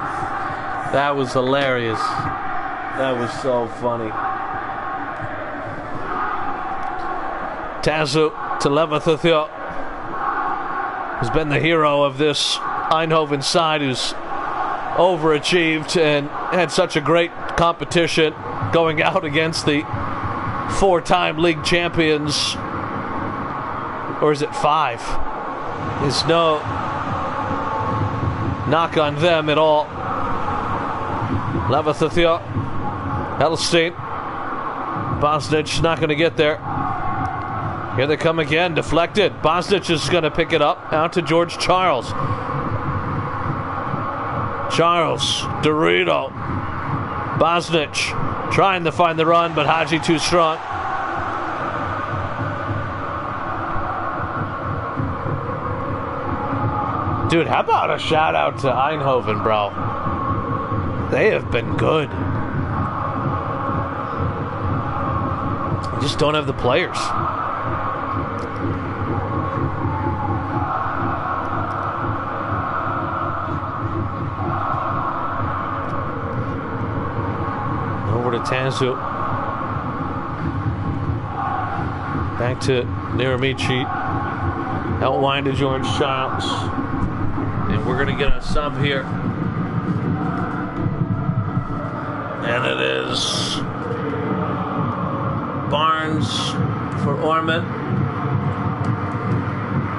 S2: That was hilarious. That was so funny. Tazu to Levathathio, who's been the hero of this Eindhoven side, who's overachieved and had such a great competition going out against the 4-time league champions. Or is it 5? There's no knock on them at all. Levathathio, Helstein, Bosnich not going to get there. Here they come again, deflected. Bosnich is going to pick it up. Out to George Charles. Charles, Dorito, Bosnich trying to find the run, but Haji too strong. Dude, how about a shout out to Eindhoven, bro? They have been good. Just don't have the players. Over to Tazu. Back to Niramichi. Outwind to George Childs. And we're going to get a sub here. And it is Barnes for Orman.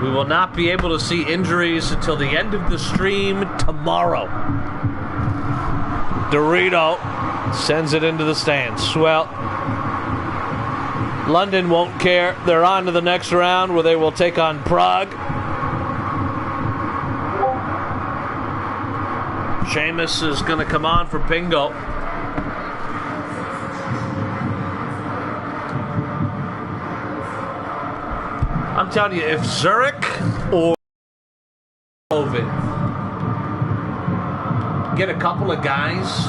S2: We will not be able to see injuries until the end of the stream tomorrow. Dorito sends it into the stands. Well, London won't care. They're on to the next round where they will take on Prague. Seamus is going to come on for Pingo. I'm telling you, if Zurich or Ovid get a couple of guys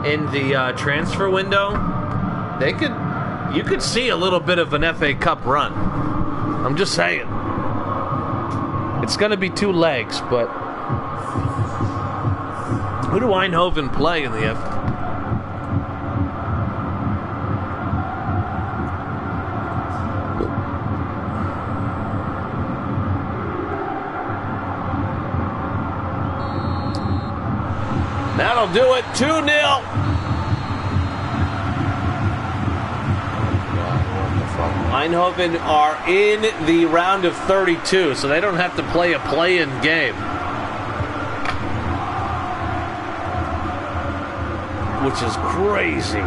S2: in the transfer window, you could see a little bit of an FA Cup run. I'm just saying. It's going to be 2 legs, but who do Eindhoven play in the FA? That'll do it. 2-0. Eindhoven are in the round of 32, so they don't have to play a play-in game. Which is crazy.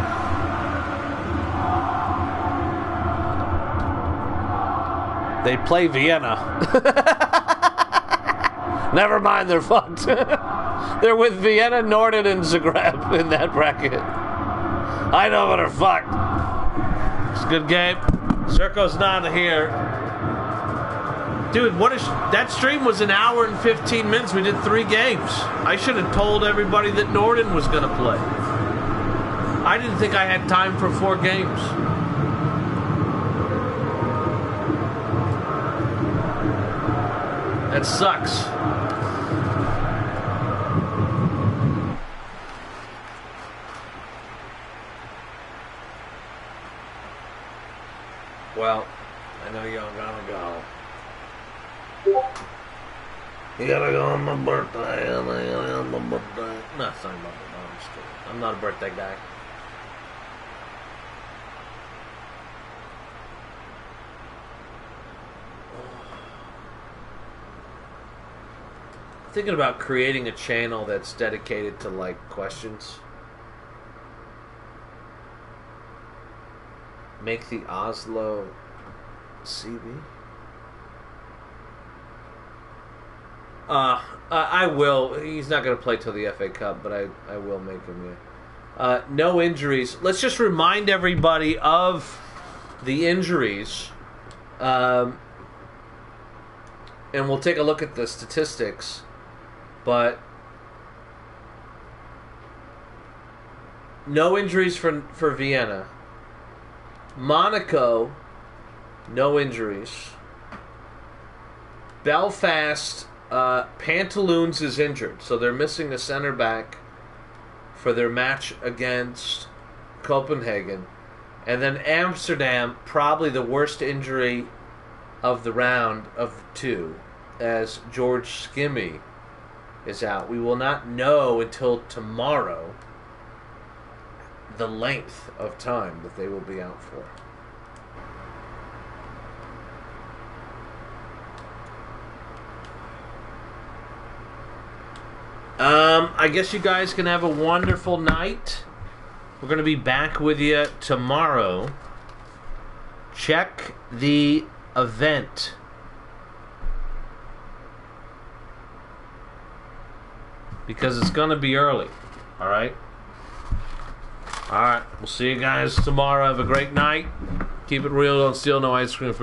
S2: They play Vienna. Never mind, they're fucked. They're with Vienna, Norden, and Zagreb in that bracket. Eindhoven are fucked. It's a good game. Serko's not here. Dude, that stream was an hour and 15 minutes. We did 3 games. I should have told everybody that Norden was going to play. I didn't think I had time for 4 games. That sucks. Well, I know y'all gotta go. You gotta go on my birthday. On my birthday. No, it's not my birthday. I'm just kidding. I'm not a birthday guy. Thinking about creating a channel that's dedicated to like questions. Make the Oslo CB. I will. He's not going to play till the FA Cup, but I will make him. Yeah. No injuries. Let's just remind everybody of the injuries, and we'll take a look at the statistics. But no injuries for Vienna. Monaco, no injuries. Belfast, Pantaloons is injured, so they're missing a center back for their match against Copenhagen. And then Amsterdam, probably the worst injury of the round of 2, as George Skimmy is out. We will not know until tomorrow the length of time that they will be out for. I guess you guys can have a wonderful night. We're going to be back with you tomorrow. Check the event. Because it's going to be early. Alright? Alright. We'll see you guys tomorrow. Have a great night. Keep it real. Don't steal no ice cream for